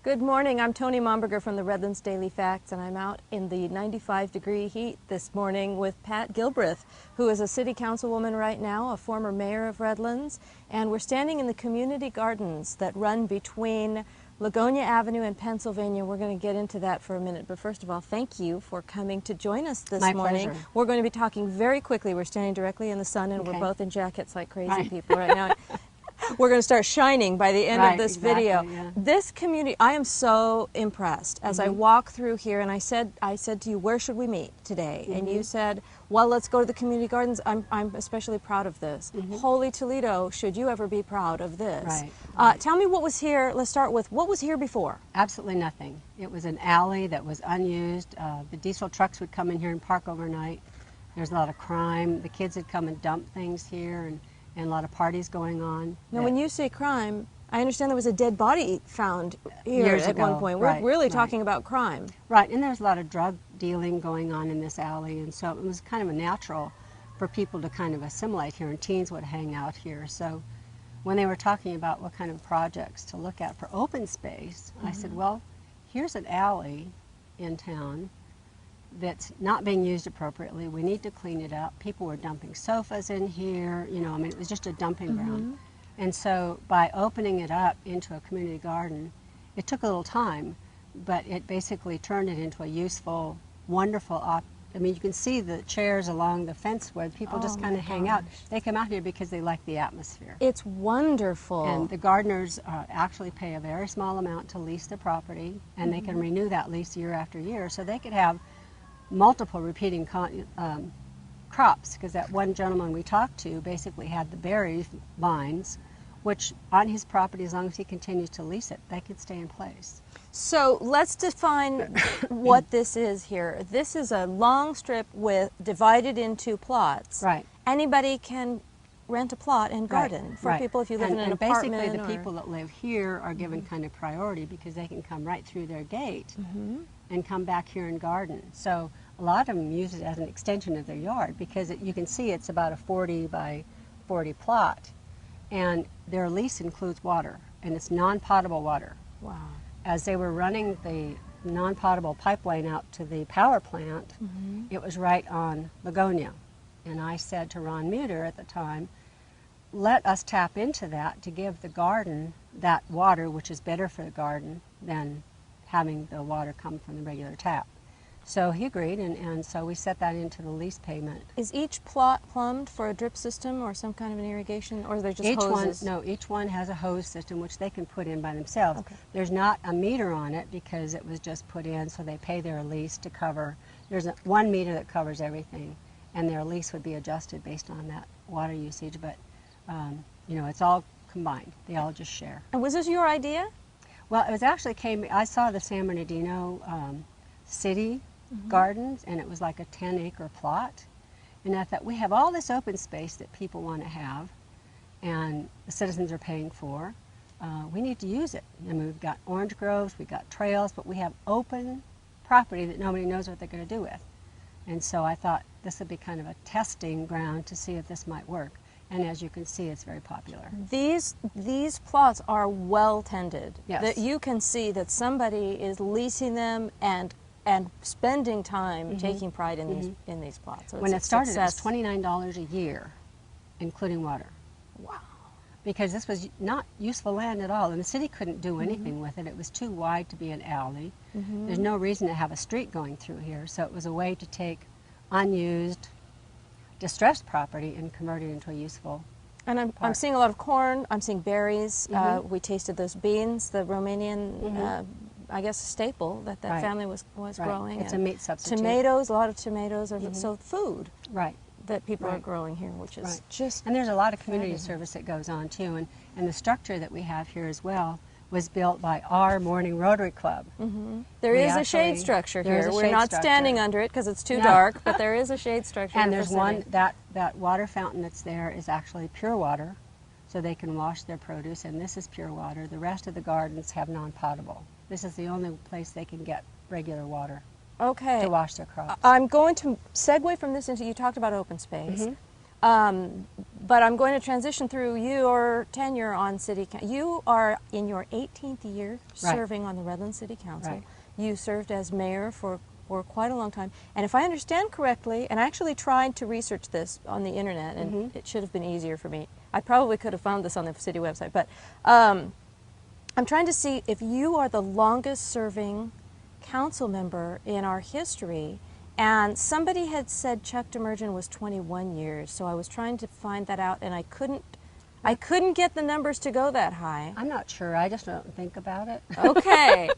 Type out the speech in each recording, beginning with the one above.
Good morning. I'm Tony Momberger from the Redlands Daily Facts, and I'm out in the 95-degree heat this morning with Pat Gilbreath, who is a city councilwoman right now, a former mayor of Redlands, and we're standing in the community gardens that run between Ligonia Avenue and Pennsylvania. We're going to get into that for a minute, but first of all, thank you for coming to join us this morning. Pleasure. We're going to be talking very quickly. We're standing directly in the sun, and we're both in jackets like crazy people right now. We're going to start shining by the end of this video. Yeah. This community, I am so impressed as I walk through here, and I said to you, where should we meet today? And you said, well, let's go to the community gardens. I'm especially proud of this. Holy Toledo, should you ever be proud of this? Right. Tell me what was here. Let's start with what was here before. Absolutely nothing. It was an alley that was unused. The diesel trucks would come in here and park overnight. There's a lot of crime. The kids would come and dump things here, and a lot of parties going on. Now, when you say crime, I understand there was a dead body found here years at ago. one point. We're really talking about crime. Right, and there's a lot of drug dealing going on in this alley, and so it was kind of a natural for people to kind of assimilate here, and teens would hang out here. So when they were talking about what kind of projects to look at for open space, I said, well, here's an alley in town that's not being used appropriately. We need to clean it up. People were dumping sofas in here, you know, I mean, it was just a dumping ground. And so by opening it up into a community garden, it took a little time, but it basically turned it into a useful, wonderful I mean, you can see the chairs along the fence where people just kind of hang out. They come out here because they like the atmosphere. It's wonderful. And the gardeners actually pay a very small amount to lease the property, and they can renew that lease year after year, so they could have multiple repeating crops, because that one gentleman we talked to basically had the berry vines, which on his property, as long as he continues to lease it, they could stay in place. So let's define what this is here. This is a long strip divided into plots. Right. Anybody can rent a plot and garden for people if you live in an apartment. Basically the people that live here are given kind of priority because they can come right through their gate and come back here and garden. So a lot of them use it as an extension of their yard because you can see it's about a 40 by 40 plot, and their lease includes water, and it's non-potable water. Wow. As they were running the non-potable pipeline out to the power plant, it was right on Ligonia. And I said to Ron Muter at the time, let us tap into that to give the garden that water, which is better for the garden than having the water come from the regular tap. So he agreed, and so we set that into the lease payment. Is each plot plumbed for a drip system or some kind of an irrigation, or are they just hoses? Each one has a hose system which they can put in by themselves. Okay. There's not a meter on it because it was just put in, so they pay their lease to cover. There's one meter that covers everything, and their lease would be adjusted based on that water usage, but you know, it's all combined. They all just share. And was this your idea? Well, it was actually I saw the San Bernardino City Gardens, and it was like a 10-acre plot. And I thought, we have all this open space that people want to have, and the citizens are paying for. We need to use it. I mean, we've got orange groves, we've got trails, but we have open property that nobody knows what they're going to do with. And so I thought this would be kind of a testing ground to see if this might work. And as you can see, it's very popular. These plots are well tended. Yes. That you can see that somebody is leasing them and spending time taking pride in these plots. So when it started, it was $29 a year, including water. Wow. Because this was not useful land at all, and the city couldn't do anything with it. It was too wide to be an alley. There's no reason to have a street going through here, so it was a way to take unused, distressed property and convert it into a useful And I'm seeing a lot of corn, I'm seeing berries. We tasted those beans, the Romanian, I guess, staple that family was growing. It's a meat substitute. Tomatoes, a lot of tomatoes, so food. Right. That people are growing here, which is just And there's a lot of community service that goes on too, and the structure that we have here as well was built by our Morning Rotary Club. There is a shade structure here. We're not standing under it because it's too dark, but there is a shade structure. And there's one, that water fountain that's there is actually pure water, so they can wash their produce, and this is pure water. The rest of the gardens have non-potable. This is the only place they can get regular water. Okay. To wash their crops. I'm going to segue from this into, you talked about open space. But I'm going to transition through your tenure on City Council. You are in your 18th year serving on the Redlands City Council. Right. You served as mayor for quite a long time. And if I understand correctly, and I actually tried to research this on the internet, and it should have been easier for me. I probably could have found this on the city website, but I'm trying to see if you are the longest serving council member in our history. And somebody had said Chuck Demerjen was 21 years, so I was trying to find that out, and I couldn't get the numbers to go that high. I'm not sure. I just don't think about it. Okay.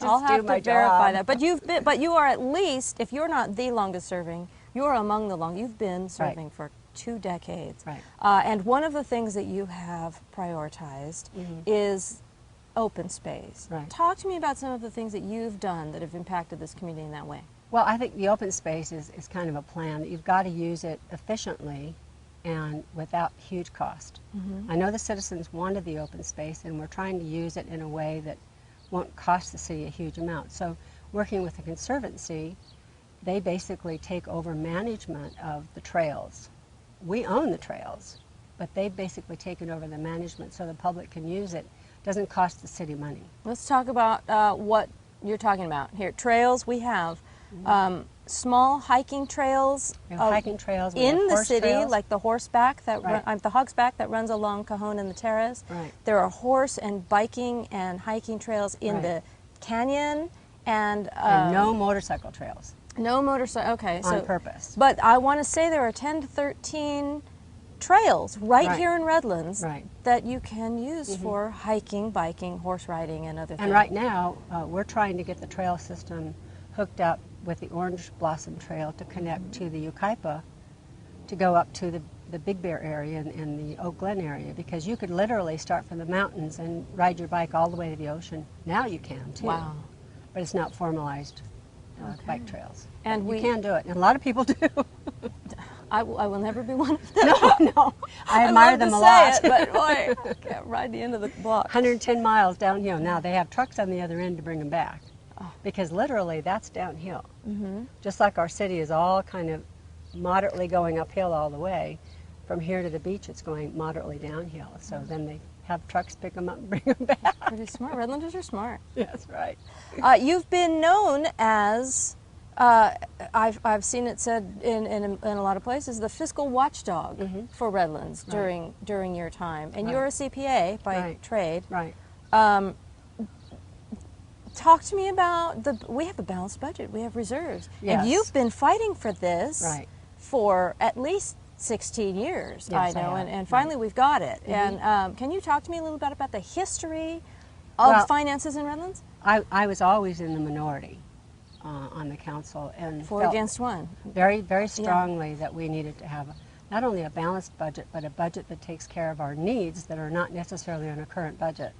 I'll have to verify job. that. But you are at least, if you're not the longest serving, you're among the long. You've been serving for 2 decades. Right. And one of the things that you have prioritized is open space. Right. Talk to me about some of the things that you've done that have impacted this community in that way. Well, I think the open space is kind of a plan that you've got to use it efficiently and without huge cost. I know the citizens wanted the open space, and we're trying to use it in a way that won't cost the city a huge amount. So working with the Conservancy, they basically take over management of the trails. We own the trails, but they've basically taken over the management so the public can use it. It doesn't cost the city money. Let's talk about what you're talking about here. Trails, we have small hiking trails. We have hiking trails. We In have the horse city, trails. like the horseback that Right. the hogsback that runs along Cajon and the Terrace. Right. There are horse and biking and hiking trails in Right. the canyon, and no motorcycle trails. no motorcycle. Okay, on purpose. But I want to say there are 10 to 13 trails right Right. here in Redlands Right. that you can use for hiking, biking, horse riding, and other things. And right now, we're trying to get the trail system hooked up with the Orange Blossom Trail to connect to the Yucaipa to go up to the Big Bear area and the Oak Glen area, because you could literally start from the mountains and ride your bike all the way to the ocean. Now you can too. Wow. But it's not formalized bike trails. And you can do it, and a lot of people do. I will never be one of them. No, I admire them a lot. But boy, I can't ride the end of the block. 110 miles downhill. Now they have trucks on the other end to bring them back, because literally that's downhill. Just like our city is all kind of moderately going uphill all the way, from here to the beach it's going moderately downhill. So then they have trucks pick them up and bring them back. Pretty smart. Redlanders are smart. That's right. You've been known as, I've seen it said in a lot of places, the fiscal watchdog for Redlands during your time. And you're a CPA by trade. Right. Talk to me about we have a balanced budget, we have reserves. Yes. And you've been fighting for this for at least 16 years, Yes, I know, I have. and finally we've got it. And can you talk to me a little bit about the history of finances in Redlands? I was always in the minority on the council, and For felt against one. very, very strongly that we needed to have not only a balanced budget, but a budget that takes care of our needs that are not necessarily on a current budget.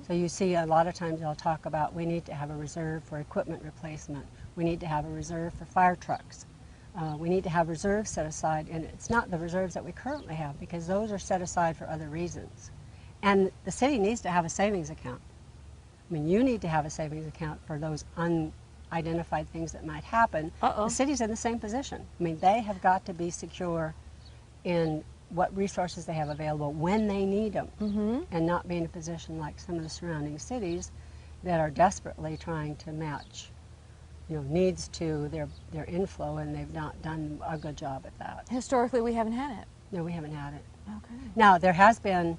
So you see a lot of times they'll talk about we need to have a reserve for equipment replacement. We need to have a reserve for fire trucks. We need to have reserves set aside, and it's not the reserves that we currently have, because those are set aside for other reasons. And the city needs to have a savings account. I mean, you need to have a savings account for those unidentified things that might happen. The city's in the same position. I mean, they have got to be secure in what resources they have available when they need them, and not be in a position like some of the surrounding cities that are desperately trying to match needs to their inflow, and they've not done a good job at that. Historically, we haven't had it. No, we haven't had it. Okay. Now, there has been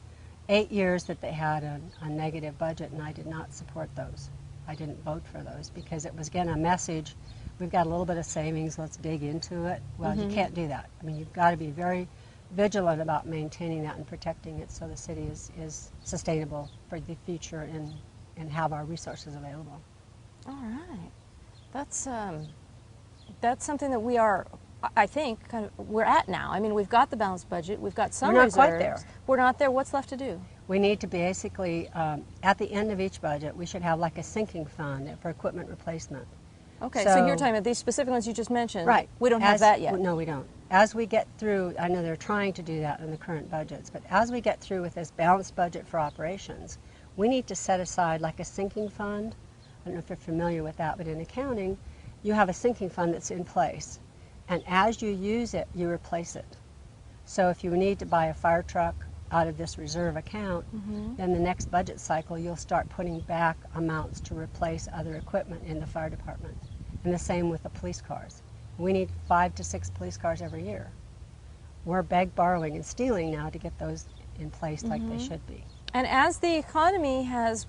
8 years that they had a negative budget, and I did not support those. I didn't vote for those because it was, again, a message, we've got a little bit of savings, let's dig into it. Well, you can't do that. I mean, you've got to be very vigilant about maintaining that and protecting it so the city is sustainable for the future and have our resources available. All right. That's something that we are, I think, we're at now. I mean, we've got the balanced budget, we've got some We're not reserves. quite there. We're not there. What's left to do? We need to basically, at the end of each budget, we should have like a sinking fund for equipment replacement. Okay, so you're talking about these specific ones you just mentioned. Right. We don't have that yet. No, we don't. As we get through, I know they're trying to do that in the current budgets, but as we get through with this balanced budget for operations, we need to set aside like a sinking fund. I don't know if you're familiar with that, but in accounting, you have a sinking fund that's in place. And as you use it, you replace it. So if you need to buy a fire truck out of this reserve account, then the next budget cycle you'll start putting back amounts to replace other equipment in the fire department. And the same with the police cars. We need 5 to 6 police cars every year. We're borrowing, and stealing now to get those in place like they should be. And as the economy has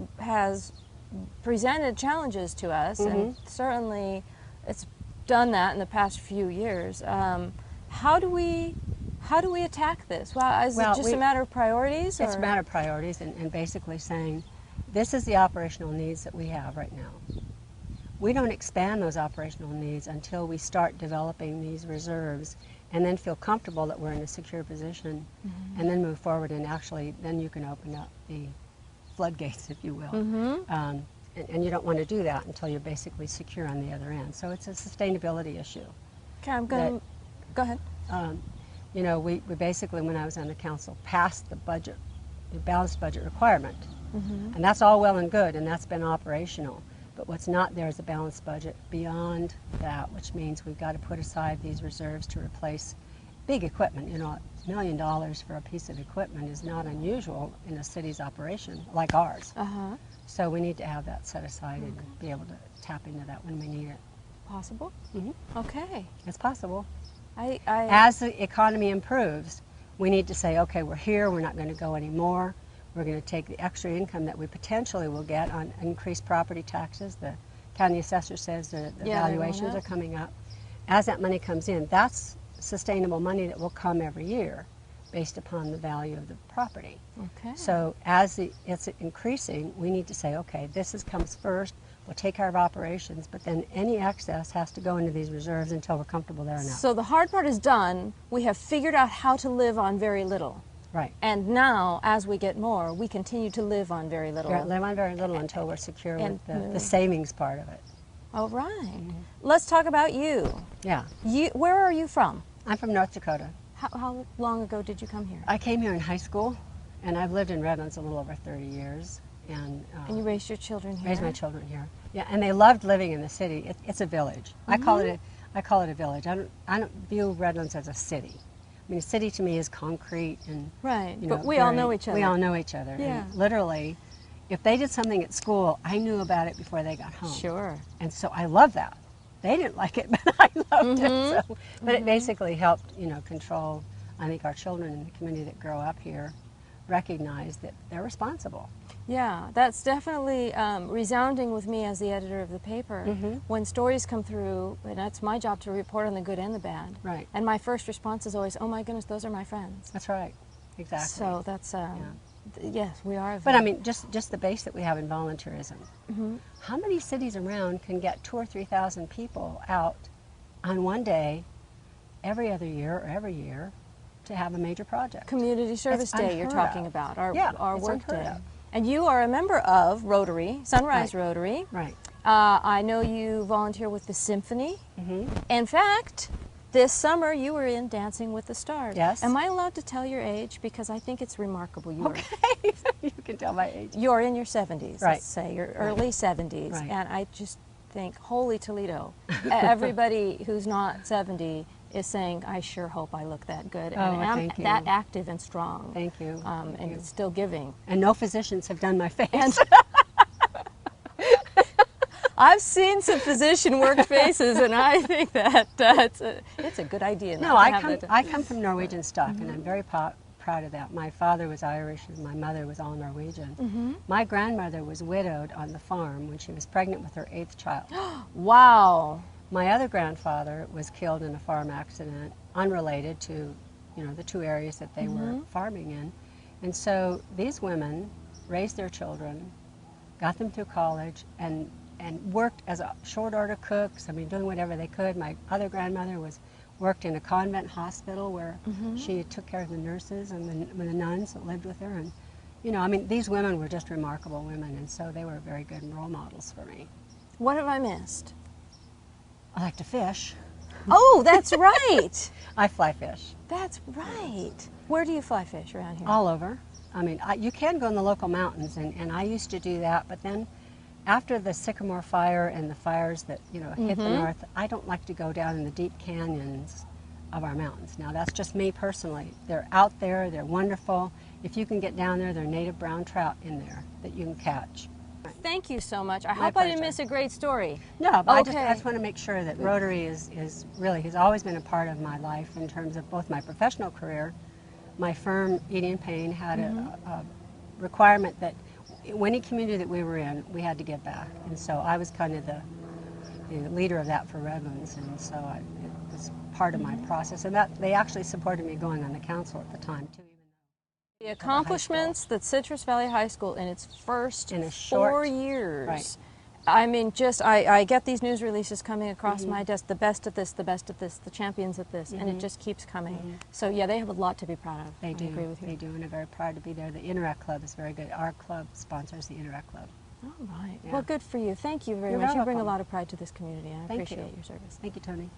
presented challenges to us, and certainly it's done that in the past few years, how do we attack this? Well, is it just a matter of priorities? It's a matter of priorities, and basically saying, this is the operational needs that we have right now. We don't expand those operational needs until we start developing these reserves and then feel comfortable that we're in a secure position, and then move forward, and actually then you can open up the floodgates, if you will. And you don't want to do that until you're basically secure on the other end. So it's a sustainability issue. Okay, I'm going to go ahead. You know, we basically, when I was on the council, passed the budget, the balanced budget requirement. And that's all well and good, and that's been operational. But what's not there is a balanced budget beyond that, which means we've got to put aside these reserves to replace big equipment. You know, $1 million for a piece of equipment is not unusual in a city's operation like ours. So we need to have that set aside and be able to tap into that when we need it. Possible? Okay. It's possible. I As the economy improves, we need to say, okay, we're here, we're not going to go anymore. We're going to take the extra income that we potentially will get on increased property taxes. The county assessor says the valuations are coming up. As that money comes in, that's sustainable money that will come every year based upon the value of the property. Okay. So as it's increasing, we need to say, okay, comes first. We'll take care of operations, but then any excess has to go into these reserves until we're comfortable there now. So the hard part is done. We have figured out how to live on very little. Right. And now, as we get more, we continue to live on very little. Live on very little until we're secure with the savings part of it. All right. Let's talk about you. Yeah. Where are you from? I'm from North Dakota. How long ago did you come here? I came here in high school, and I've lived in Redlands a little over 30 years. And you raised your children here? Raised my children here. Yeah, and they loved living in the city. It's a village. I call it a village. I don't view Redlands as a city. I mean, a city to me is concrete and but we all know each other. We all know each other. Yeah. And literally, if they did something at school, I knew about it before they got home. Sure. And so I love that. They didn't like it, but I loved it. So, but it basically helped, control. I think our children in the community that grow up here recognize that they're responsible. Yeah, that's definitely resounding with me as the editor of the paper. When stories come through, and that's my job to report on the good and the bad. Right. And my first response is always, oh my goodness, those are my friends. That's right. Exactly. So that's, yes, we are. But I mean, just the base that we have in volunteerism. How many cities around can get 2,000 or 3,000 people out on one day, every other year or every year, to have a major project? Community Service Day you're talking about, our work day. Of. And you are a member of Rotary, Sunrise Rotary. Right. I know you volunteer with the Symphony. In fact, this summer you were in Dancing with the Stars. Yes. Am I allowed to tell your age? Because I think it's remarkable. Okay. You can tell my age. You're in your 70s, right. Let's say, your early 70s. Right. And I just think, holy Toledo. Everybody who's not 70 is saying, I sure hope I look that good. And am that active and strong. Thank you. And it's still giving. And no physicians have done my face. I've seen some physician-worked faces, and I think that it's a good idea. No, I come from Norwegian stock, and I'm very proud of that. My father was Irish, and my mother was all Norwegian. My grandmother was widowed on the farm when she was pregnant with her 8th child. Wow. My other grandfather was killed in a farm accident, unrelated to, the two areas that they were farming in. And so these women raised their children, got them through college, and worked as a short order cooks. I mean, doing whatever they could. My other grandmother worked in a convent hospital where she took care of the nurses and the nuns that lived with her. And, I mean, these women were just remarkable women, and so they were very good role models for me. What have I missed? I like to fish. Oh, that's right. I fly fish. That's right. Where do you fly fish around here? All over. I mean, you can go in the local mountains, and I used to do that, but then after the Sycamore Fire and the fires that, hit the north, I don't like to go down in the deep canyons of our mountains. Now that's just me personally. They're out there, they're wonderful. If you can get down there, there are native brown trout in there that you can catch. Thank you so much. I My hope I didn't pleasure. miss a great story. No, but Okay. I just want to make sure that Rotary is really, has always been a part of my life in terms of both my professional career. My firm, Eating and Pain, had a requirement that any community that we were in, we had to give back. And so I was kind of the leader of that for Redlands, and so it was part of my process. And that they actually supported me going on the council at the time, too. The accomplishments that Citrus Valley High School in its first In a short, 4 years. right. I mean, I get these news releases coming across my desk, the best at this, the best at this, the champions at this, and it just keeps coming. So yeah, they have a lot to be proud of. They do. I agree with you. They do, and I'm very proud to be there. The Interact Club is very good. Our club sponsors the Interact Club. All right. Yeah. Well, good for you. Thank you very You're much. You bring a welcome. lot of pride to this community, and I Thank appreciate you. your service. Thank you, Tony.